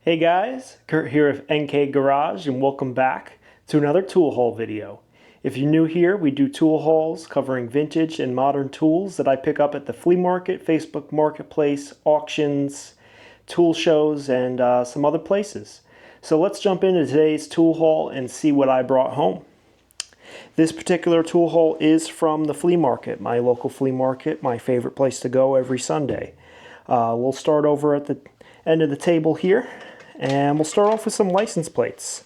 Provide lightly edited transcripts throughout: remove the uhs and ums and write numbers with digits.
Hey guys, Kurt here with NK Garage and welcome back to another tool haul video. If you're new here, we do tool hauls covering vintage and modern tools that I pick up at the flea market, Facebook Marketplace, auctions, tool shows, and some other places. So let's jump into today's tool haul and see what I brought home. This particular tool haul is from the flea market, my local flea market, my favorite place to go every Sunday. We'll start over at the end of the table here. And we'll start off with some license plates.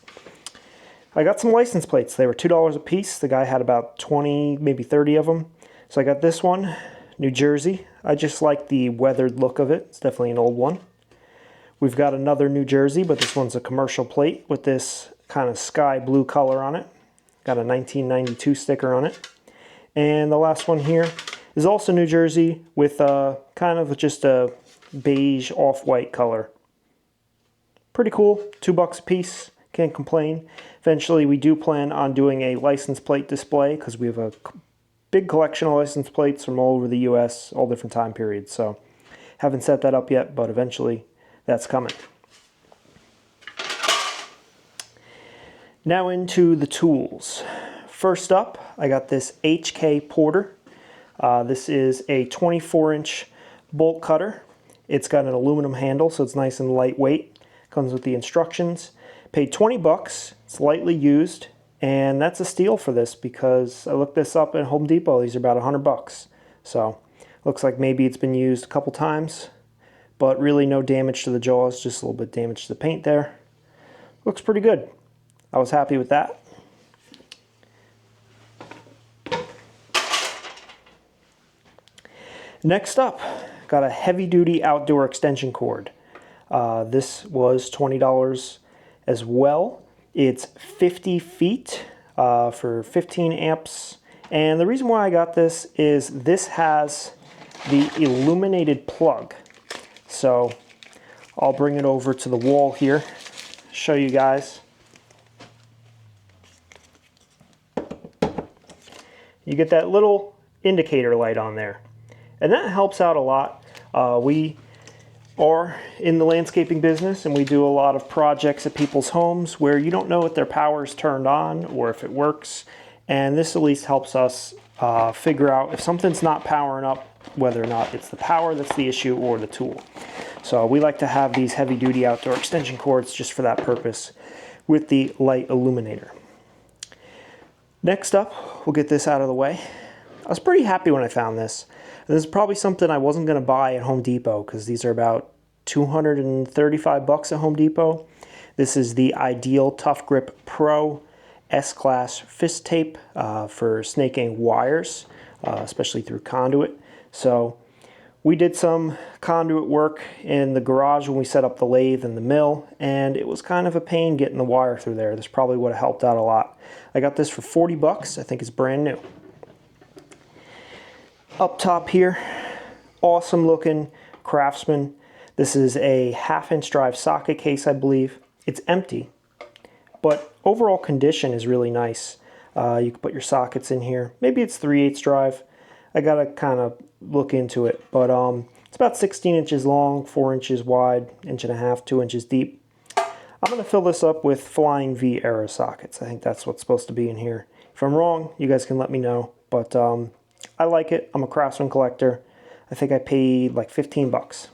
I got some license plates. They were $2 a piece. The guy had about 20, maybe 30 of them. So I got this one, New Jersey. I just like the weathered look of it. It's definitely an old one. We've got another New Jersey, but this one's a commercial plate with this kind of sky blue color on it. Got a 1992 sticker on it. And the last one here is also New Jersey with kind of just a beige off-white color. Pretty cool, $2 a piece, can't complain. Eventually we do plan on doing a license plate display because we have a big collection of license plates from all over the US, all different time periods. So haven't set that up yet, but eventually that's coming. Now into the tools. First up, I got this HK Porter. This is a 24-inch bolt cutter. It's got an aluminum handle, so it's nice and lightweight. Comes with the instructions. Paid 20 bucks. It's lightly used, and that's a steal for this because I looked this up at Home Depot. These are about 100 bucks. So looks like maybe it's been used a couple times, but really no damage to the jaws, just a little bit damage to the paint there. Looks pretty good. I was happy with that. Next up, got a heavy-duty outdoor extension cord. This was $20 as well. It's 50 feet for 15 amps. And the reason why I got this is this has the illuminated plug. So I'll bring it over to the wall here, show you guys. You get that little indicator light on there. And that helps out a lot. We are in the landscaping business and we do a lot of projects at people's homes where you don't know if their power is turned on or if it works, and this at least helps us figure out if something's not powering up, whether or not it's the power that's the issue or the tool. So we like to have these heavy-duty outdoor extension cords just for that purpose with the light illuminator. Next up, we'll get this out of the way. I was pretty happy when I found this. This is probably something I wasn't going to buy at Home Depot because these are about 235 bucks at Home Depot. This is the Ideal Tough Grip Pro S-Class fist tape for snaking wires, especially through conduit. So we did some conduit work in the garage when we set up the lathe and the mill, and it was kind of a pain getting the wire through there. This probably would have helped out a lot. I got this for 40 bucks. I think it's brand new. Up top here, awesome looking Craftsman. This is a 1/2-inch drive socket case, I believe. It's empty, but overall condition is really nice. You can put your sockets in here. Maybe it's 3/8 drive. I gotta kind of look into it, but it's about 16 inches long, 4 inches wide, 1.5 inches, 2 inches deep. I'm gonna fill this up with Flying V era sockets. I think that's what's supposed to be in here. If I'm wrong, you guys can let me know, but I like it. I'm a Craftsman collector. I think I paid like 15 bucks.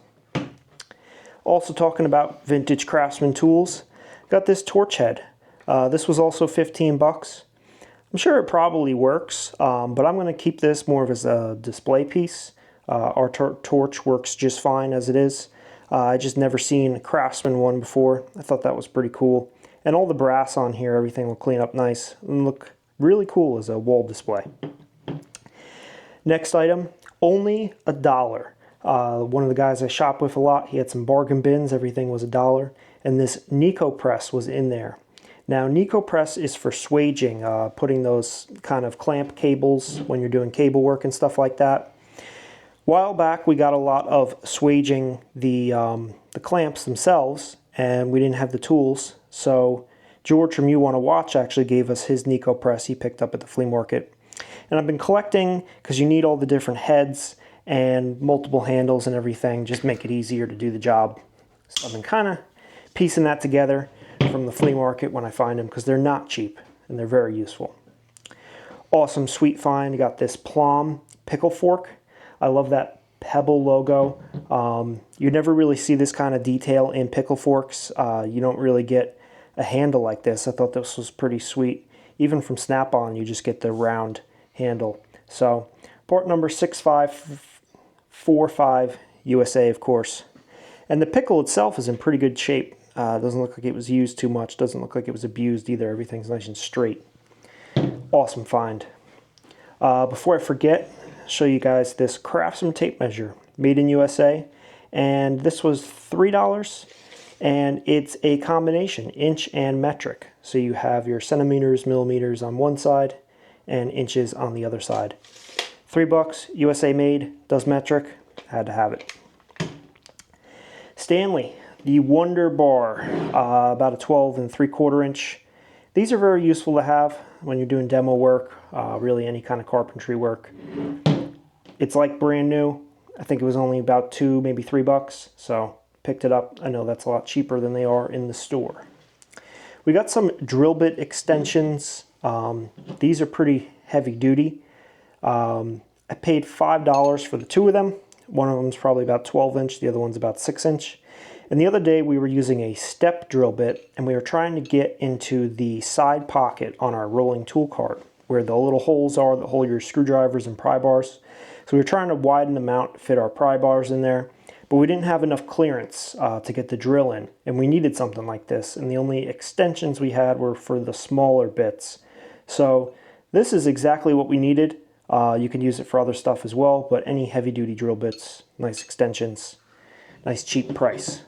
Also talking about vintage Craftsman tools, got this torch head. This was also 15 bucks. I'm sure it probably works, but I'm going to keep this more of as a display piece. Our torch works just fine as it is. I just never seen a Craftsman one before. I thought that was pretty cool. And all the brass on here, everything will clean up nice and look really cool as a wall display. Next item, only $1. One of the guys I shop with a lot, he had some bargain bins, everything was $1, and this Nico press was in there. Now Nico press is for swaging, putting those kind of clamp cables when you're doing cable work and stuff like that. A while back we got a lot of swaging the clamps themselves, and we didn't have the tools, so George from You Wanna Watch actually gave us his Nico press he picked up at the flea market. And I've been collecting because you need all the different heads and multiple handles and everything, just make it easier to do the job. So I've been kind of piecing that together from the flea market when I find them, because they're not cheap and they're very useful. Awesome sweet find. You got this Plum pickle fork. I love that Pebble logo. You never really see this kind of detail in pickle forks. You don't really get a handle like this. I thought this was pretty sweet. Even from Snap-on, you just get the round handle. So, part number 6545 USA, of course. And the pickle itself is in pretty good shape. Doesn't look like it was used too much. Doesn't look like it was abused either. Everything's nice and straight. Awesome find. Before I forget, I'll show you guys this Craftsman tape measure, made in USA. And this was $3. And it's a combination, inch and metric. So you have your centimeters, millimeters on one side, and inches on the other side. $3, USA made, does metric, had to have it. Stanley, the Wonder Bar, about a 12 3/4 inch. These are very useful to have when you're doing demo work, really any kind of carpentry work. It's like brand new. I think it was only about $2, maybe $3, so picked it up. I know that's a lot cheaper than they are in the store. We got some drill bit extensions. These are pretty heavy duty. I paid $5 for the two of them. One of them is probably about 12 inch, the other one's about 6 inch. And the other day we were using a step drill bit, and we were trying to get into the side pocket on our rolling tool cart where the little holes are that hold your screwdrivers and pry bars. So we were trying to widen them out to fit our pry bars in there, but we didn't have enough clearance to get the drill in, and we needed something like this, and the only extensions we had were for the smaller bits. So this is exactly what we needed. You can use it for other stuff as well, but any heavy-duty drill bits, nice extensions, nice cheap price.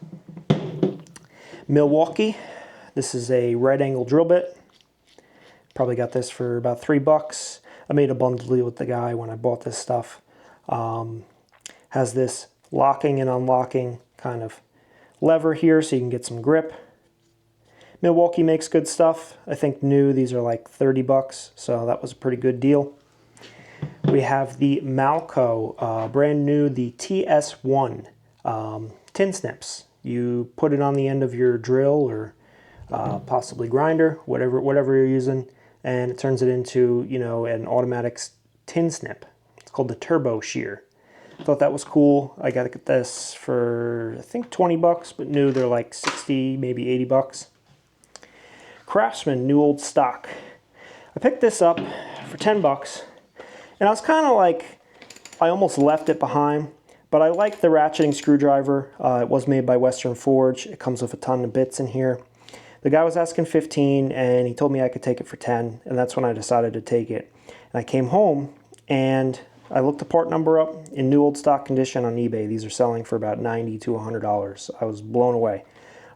Milwaukee, this is a right angle drill bit. Probably got this for about $3. I made a bundle deal with the guy when I bought this stuff. Has this locking and unlocking kind of lever here so you can get some grip. Milwaukee makes good stuff. I think new, these are like $30, so that was a pretty good deal. We have the Malco, brand new, the TS1 tin snips. You put it on the end of your drill or possibly grinder, whatever you're using, and it turns it into, you know, an automatic tin snip. It's called the Turbo Shear. I thought that was cool. I got this for, I think, $20, but new they're like 60, maybe $80. Craftsman, new old stock. I picked this up for $10. And I was kind of like, I almost left it behind, but I like the ratcheting screwdriver. It was made by Western Forge. It comes with a ton of bits in here. The guy was asking 15, and he told me I could take it for 10, and that's when I decided to take it. And I came home, and I looked the part number up in new old stock condition on eBay. These are selling for about $90 to $100. I was blown away.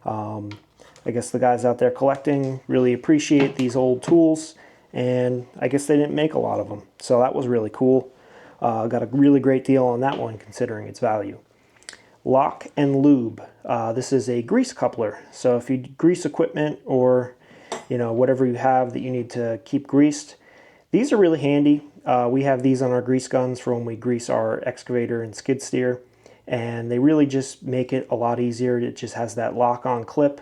I guess the guys out there collecting really appreciate these old tools, and I guess they didn't make a lot of them. So that was really cool. Got a really great deal on that one considering its value. Lock and Lube. This is a grease coupler. So if you grease equipment or, you know, whatever you have that you need to keep greased, these are really handy. We have these on our grease guns for when we grease our excavator and skid steer, and they really just make it a lot easier. It just has that lock-on clip.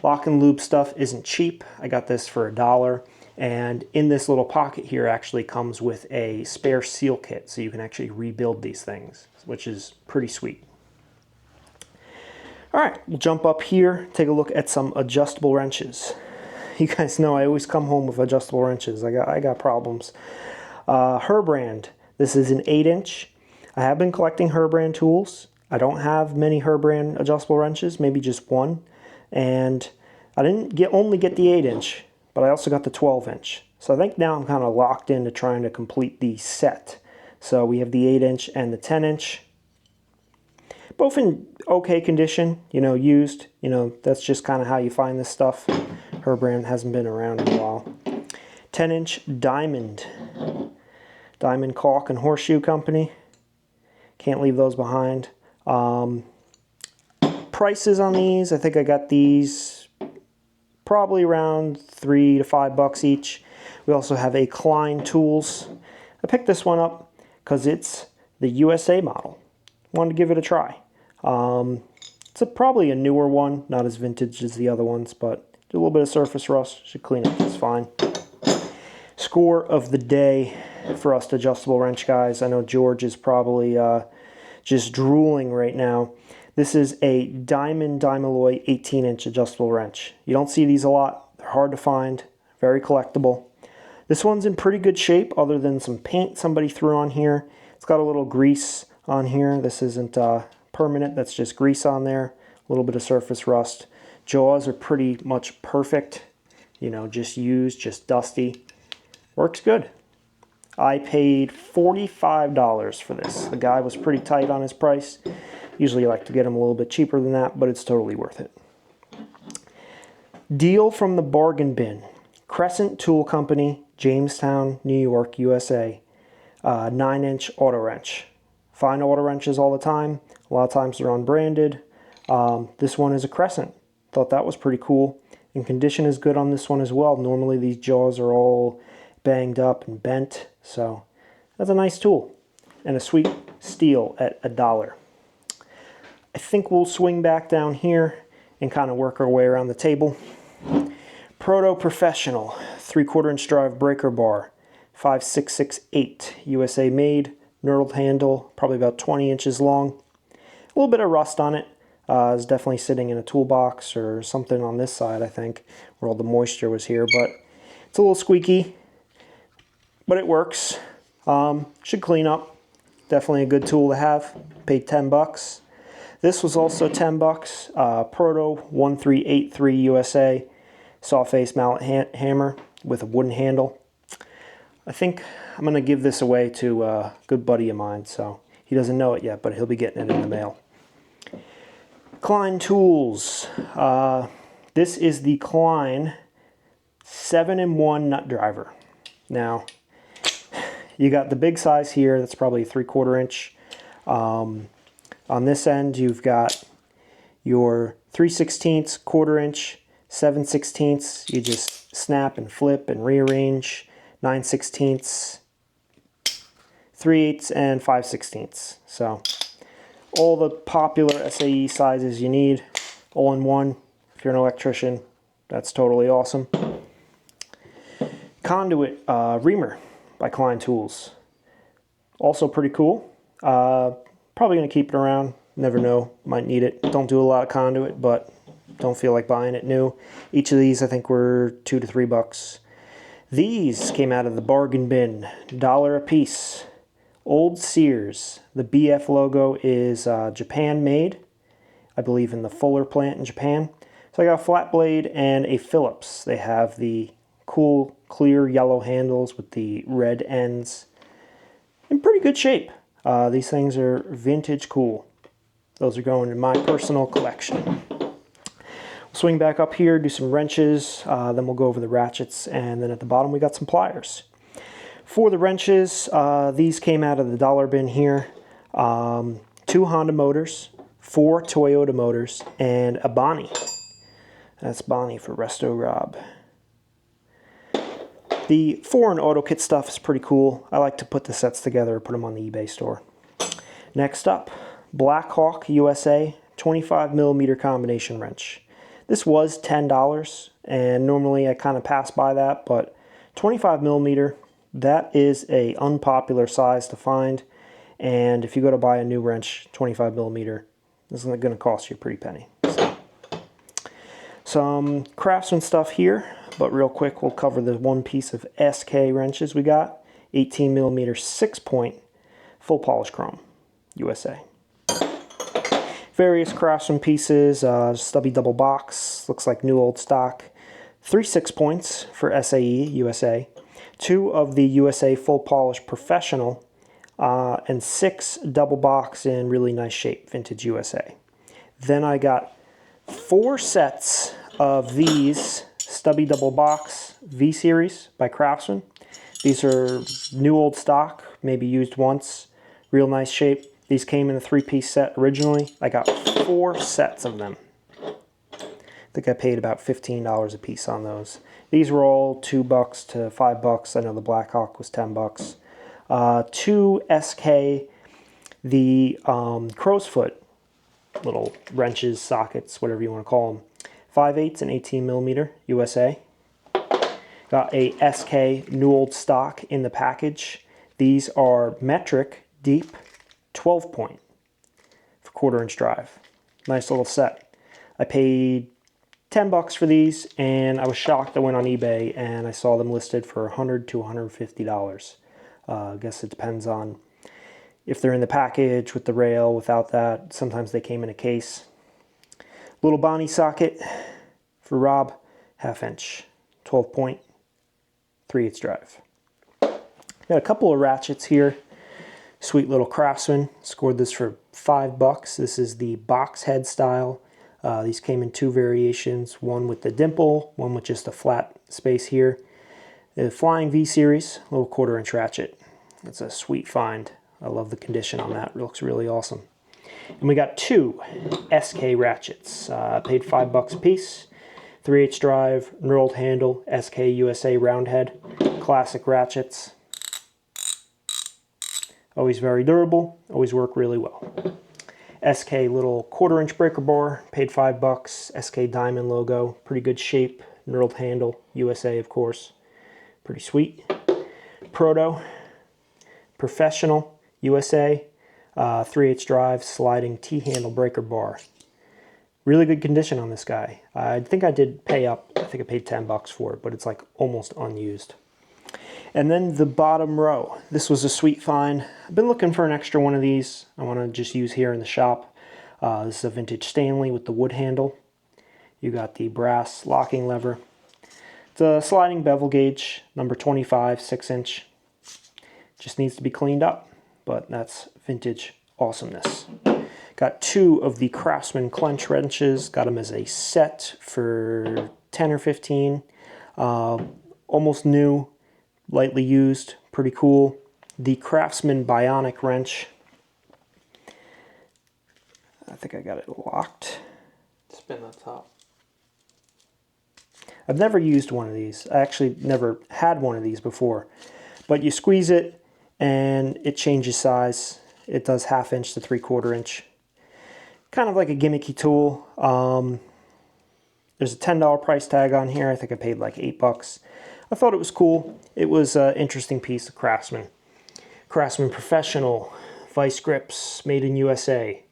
Lock and Lube stuff isn't cheap. I got this for $1. And in this little pocket here actually comes with a spare seal kit, so you can actually rebuild these things, which is pretty sweet. All right, we'll jump up here, take a look at some adjustable wrenches. You guys know I always come home with adjustable wrenches. I got problems. Herbrand, this is an 8-inch. I have been collecting Herbrand tools. I don't have many Herbrand adjustable wrenches, maybe just one. And I didn't only get the 8-inch. But I also got the 12-inch. So I think now I'm kind of locked into trying to complete the set. So we have the 8-inch and the 10-inch. Both in okay condition, you know, used. You know, that's just kind of how you find this stuff. Herbrand hasn't been around in a while. 10-inch Diamond. Diamond Caulk and Horseshoe Company. Can't leave those behind. Prices on these, I think I got these probably around $3 to $5 each. We also have a Klein Tools. I picked this one up because it's the USA model. Wanted to give it a try. It's probably a newer one, not as vintage as the other ones, but do a little bit of surface rust, should clean up just fine. Score of the day for us adjustable wrench guys. I know George is probably just drooling right now. This is a Diamond Dymaloy 18-inch adjustable wrench. You don't see these a lot. They're hard to find, very collectible. This one's in pretty good shape other than some paint somebody threw on here. It's got a little grease on here. This isn't permanent, that's just grease on there. A little bit of surface rust. Jaws are pretty much perfect. You know, just used, just dusty. Works good. I paid $45 for this. The guy was pretty tight on his price. Usually I like to get him a little bit cheaper than that, but it's totally worth it. Deal from the bargain bin. Crescent Tool Company, Jamestown, New York, USA. 9-inch auto wrench. Find auto wrenches all the time. A lot of times they're unbranded. This one is a Crescent. Thought that was pretty cool. And condition is good on this one as well. Normally these jaws are all banged up and bent. So that's a nice tool. And a sweet steal at $1. I think we'll swing back down here and kind of work our way around the table. Proto Professional 3/4 inch drive breaker bar. 5668 USA made. Knurled handle, probably about 20 inches long. A little bit of rust on it. It's definitely sitting in a toolbox or something on this side, I think, where all the moisture was here. But it's a little squeaky, but it works. Should clean up. Definitely a good tool to have. Paid 10 bucks. This was also 10 bucks. Proto 1383 USA. Saw face mallet hammer with a wooden handle. I think I'm going to give this away to a good buddy of mine. So he doesn't know it yet, but he'll be getting it in the mail. Klein Tools. This is the Klein 7-in-1 nut driver. Now, you got the big size here. That's probably 3/4 inch. On this end, you've got your 3/16, 1/4 inch, 7/16. You just snap and flip and rearrange. 9/16, 3/8, and 5/16. So all the popular SAE sizes you need, all in one. If you're an electrician, that's totally awesome. Conduit reamer by Klein Tools. Also pretty cool. Probably going to keep it around. Never know. Might need it. Don't do a lot of conduit, but don't feel like buying it new. Each of these I think were $2 to $3 bucks. These came out of the bargain bin. $1 a piece. Old Sears. The BF logo is Japan made. I believe in the Fuller plant in Japan. So I got a flat blade and a Phillips. They have the cool clear yellow handles with the red ends. In pretty good shape. These things are vintage cool. Those are going in my personal collection. We'll swing back up here, do some wrenches, then we'll go over the ratchets, and then at the bottom we got some pliers. For the wrenches, these came out of the dollar bin here. 2 Honda motors, 4 Toyota motors, and a Bonnie. That's Bonnie for Resto Rob. The foreign auto kit stuff is pretty cool. I like to put the sets together, put them on the eBay store. Next up, Blackhawk USA 25mm combination wrench. This was $10, and normally I kind of pass by that, but 25mm, that is a unpopular size to find, and if you go to buy a new wrench, 25mm, this is going to cost you a pretty penny. So, some Craftsman stuff here, but real quick we'll cover the one piece of SK wrenches we got. 18mm 6-point full polish chrome, USA. Various Craftsman pieces, stubby double box, looks like new old stock. 3 6-points for SAE, USA. 2 of the USA full polish professional, and 6 double box in really nice shape, vintage USA. Then I got 4 sets of these stubby double box V-Series by Craftsman. These are new old stock, maybe used once, real nice shape. These came in a 3-piece set originally. I got 4 sets of them. I think I paid about $15 a piece on those. These were all $2 to $5. I know the Blackhawk was $10. 2 SK, the crow's foot little wrenches, sockets, whatever you want to call them. 5/8 and 18mm USA. Got a SK new old stock in the package. These are metric deep 12-point for 1/4-inch drive. Nice little set. I paid $10 for these, and I was shocked. I went on eBay and I saw them listed for $100 to $150. I guess it depends on if they're in the package with the rail, without that. Sometimes they came in a case. Little Bonnie socket for Rob, 1/2 inch, 12-point, 3/8 drive. Got a couple of ratchets here. Sweet little Craftsman. Scored this for $5. This is the box head style. These came in 2 variations, one with the dimple, one with just a flat space here. The Flying V series, little 1/4-inch ratchet. It's a sweet find. I love the condition on that. It looks really awesome. And we got 2 SK ratchets. Paid $5 a piece. 3/8 drive, knurled handle, SK USA round head. Classic ratchets. Always very durable, always work really well. SK little 1/4-inch breaker bar, paid $5. SK diamond logo, pretty good shape. Knurled handle, USA of course. Pretty sweet. Proto, professional, USA, 3/8 drive, sliding T-handle breaker bar. Really good condition on this guy. I think I did pay up. I think I paid $10 for it, but it's like almost unused. And then the bottom row. This was a sweet find. I've been looking for an extra one of these. I want to just use here in the shop. This is a vintage Stanley with the wood handle. You got the brass locking lever. It's a sliding bevel gauge, number 25, 6-inch. Just needs to be cleaned up, but that's vintage awesomeness. Got 2 of the Craftsman clench wrenches. Got them as a set for 10 or 15. Almost new, lightly used, pretty cool. The Craftsman bionic wrench. I think I got it locked. Spin the top. I've never used one of these. I actually never had one of these before. But you squeeze it and it changes size. It does 1/2 inch to 3/4 inch. Kind of like a gimmicky tool. There's a $10 price tag on here. I think I paid like $8. I thought it was cool. It was an interesting piece of Craftsman. Craftsman Professional vice grips, made in USA.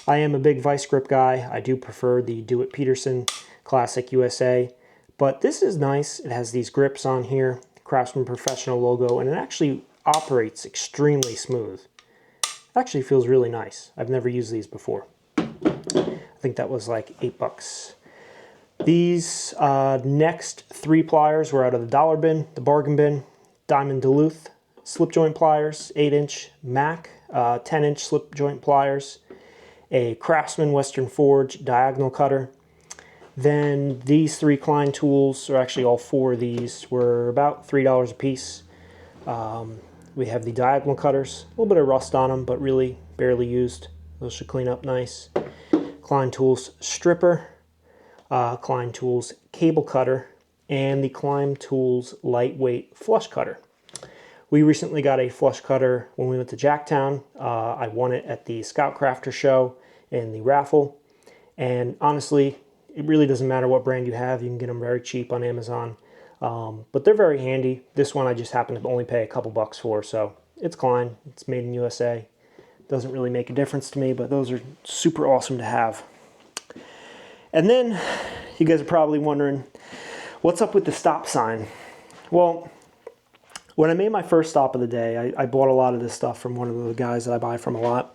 I am a big vice grip guy. I do prefer the Do-It Peterson Classic USA. But this is nice. It has these grips on here, Craftsman Professional logo, and it actually operates extremely smooth. It actually feels really nice. I've never used these before. I think that was like $8. These next 3 pliers were out of the dollar bin, the bargain bin. Diamond Duluth slip joint pliers, 8-inch Mac, 10-inch slip joint pliers, a Craftsman Western Forge diagonal cutter. Then these 3 Klein tools, or actually all 4 of these, were about $3 a piece. We have the diagonal cutters, a little bit of rust on them, but really barely used. Those should clean up nice. Klein Tools stripper, Klein Tools cable cutter, and the Klein Tools lightweight flush cutter. We recently got a flush cutter when we went to Jacktown. I won it at the Scout Crafter show in the raffle. And honestly, it really doesn't matter what brand you have. You can get them very cheap on Amazon. But they're very handy. This one I just happened to only pay a couple bucks for, so it's Klein. It's made in USA. Doesn't really make a difference to me, but those are super awesome to have. And then you guys are probably wondering, what's up with the stop sign? Well, when I made my first stop of the day, I bought a lot of this stuff from one of the guys that I buy from a lot.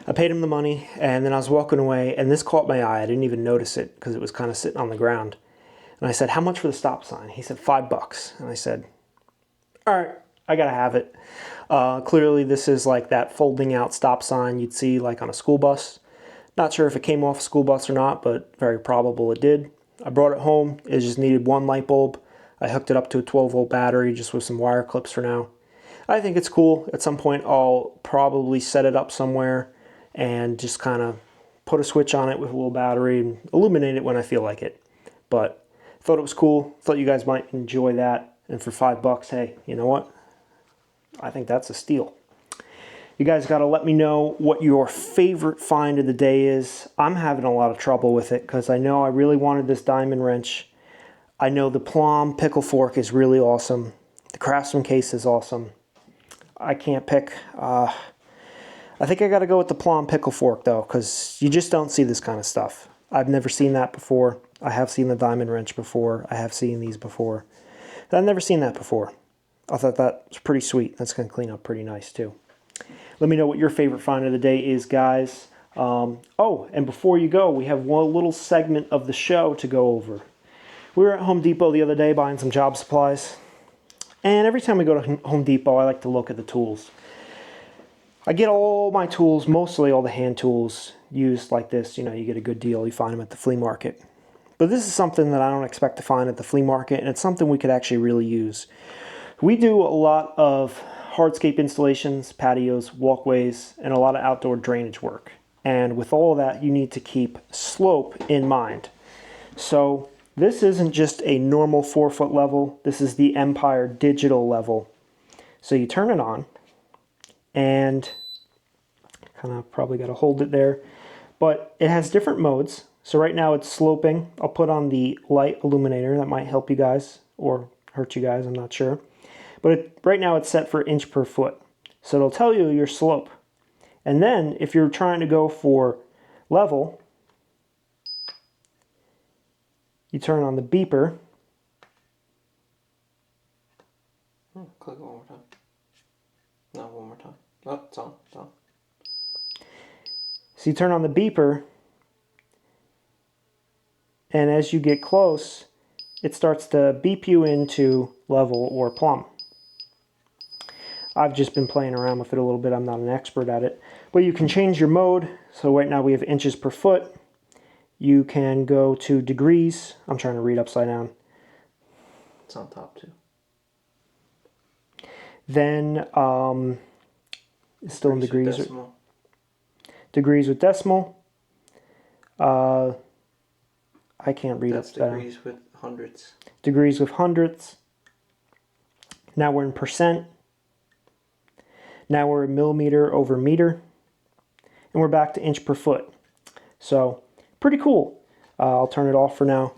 I paid him the money, and then I was walking away, and this caught my eye. I didn't even notice it because it was kind of sitting on the ground. And I said, how much for the stop sign? He said, $5. And I said, all right, I gotta have it. Clearly this is like that folding out stop sign you'd see like on a school bus. Not sure if it came off a school bus or not, but very probable it did. I brought it home. It just needed 1 light bulb. I hooked it up to a 12-volt battery just with some wire clips for now. I think it's cool. At some point I'll probably set it up somewhere and just kind of put a switch on it with a little battery and illuminate it when I feel like it. But thought it was cool. Thought you guys might enjoy that. And for $5, hey, you know what? I think that's a steal. You guys got to let me know what your favorite find of the day is. I'm having a lot of trouble with it because I know I really wanted this diamond wrench. I know the Plum pickle fork is really awesome. The Craftsman case is awesome. I can't pick. I think I got to go with the Plum pickle fork though, because you just don't see this kind of stuff. I've never seen that before. I have seen the diamond wrench before. I have seen these before. But I've never seen that before. I thought that was pretty sweet. That's going to clean up pretty nice too. Let me know what your favorite find of the day is, guys. Oh, and before you go, we have one little segment of the show to go over. We were at Home Depot the other day buying some job supplies. And every time we go to Home Depot, I like to look at the tools. I get all my tools, mostly all the hand tools, used like this. You know, you get a good deal. You find them at the flea market. But this is something that I don't expect to find at the flea market, and it's something we could actually really use. We do a lot of hardscape installations, patios, walkways, and a lot of outdoor drainage work. And with all of that, you need to keep slope in mind. So this isn't just a normal 4-foot level. This is the Empire digital level. So you turn it on, and kind of probably got to hold it there. But it has different modes. So right now it's sloping. I'll put on the light illuminator. That might help you guys or hurt you guys, I'm not sure. But right now it's set for inch per foot. So it'll tell you your slope. And then if you're trying to go for level, you turn on the beeper. Click one more time. No, one more time. Oh, it's on. It's on. So you turn on the beeper, and as you get close, it starts to beep you into level or plumb. I've just been playing around with it a little bit. I'm not an expert at it. But you can change your mode. So right now we have inches per foot. You can go to degrees. I'm trying to read upside down. It's on top too. Then it's still in degrees. Decimal. Degrees with decimal. I can't read That's upside degrees with hundredths. Degrees with hundredths. Now we're in percent. Now we're in millimeter over meter. And we're back to inch per foot. So pretty cool. I'll turn it off for now.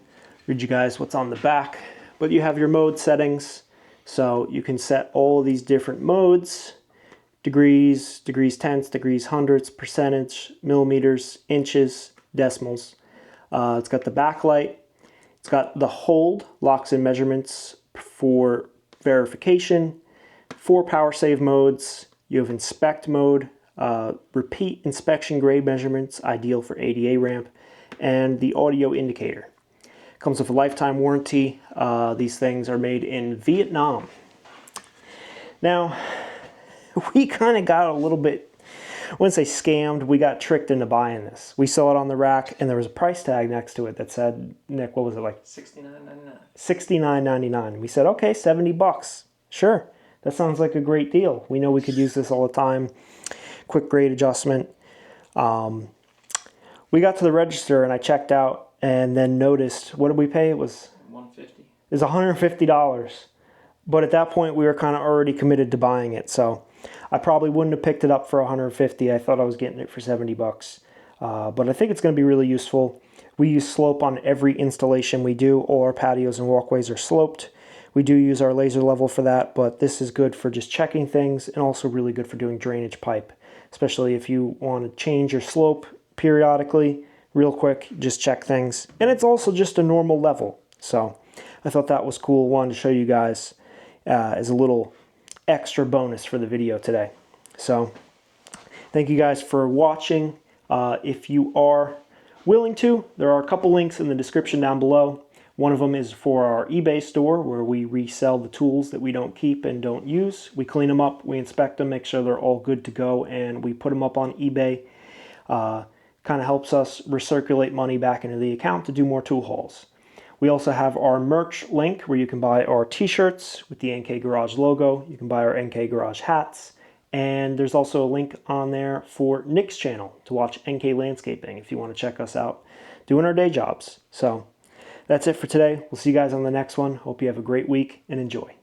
Read you guys what's on the back. But you have your mode settings. So you can set all these different modes. Degrees, degrees tenths, degrees hundredths, percentage, millimeters, inches, decimals. It's got the backlight. It's got the hold, locks and measurements for verification. 4 power save modes. You have inspect mode, repeat inspection grade measurements, ideal for ADA ramp, and the audio indicator. Comes with a lifetime warranty. These things are made in Vietnam. Now, we kind of got a little bit, I wouldn't say scammed, we got tricked into buying this. We saw it on the rack and there was a price tag next to it that said, Nick, what was it like? $69.99. $69.99. We said, okay, $70. Sure, that sounds like a great deal. We know we could use this all the time. Quick grade adjustment. We got to the register and I checked out and then noticed, what did we pay? It was $150. It was $150. But at that point, we were kind of already committed to buying it. So I probably wouldn't have picked it up for $150. I thought I was getting it for $70. But I think it's going to be really useful. We use slope on every installation we do. All our patios and walkways are sloped. We do use our laser level for that, but this is good for just checking things and also really good for doing drainage pipe, especially if you want to change your slope periodically, real quick, just check things. And it's also just a normal level. So I thought that was cool. Wanted to show you guys as a little extra bonus for the video today. So thank you guys for watching. If you are willing to, there are a couple links in the description down below. One of them is for our eBay store where we resell the tools that we don't keep and don't use. We clean them up, we inspect them, make sure they're all good to go, and we put them up on eBay. Kind of helps us recirculate money back into the account to do more tool hauls. We also have our merch link where you can buy our t-shirts with the NK Garage logo. You can buy our NK Garage hats. And there's also a link on there for Nick's channel to watch NK Landscaping if you want to check us out doing our day jobs. So that's it for today. We'll see you guys on the next one. Hope you have a great week and enjoy.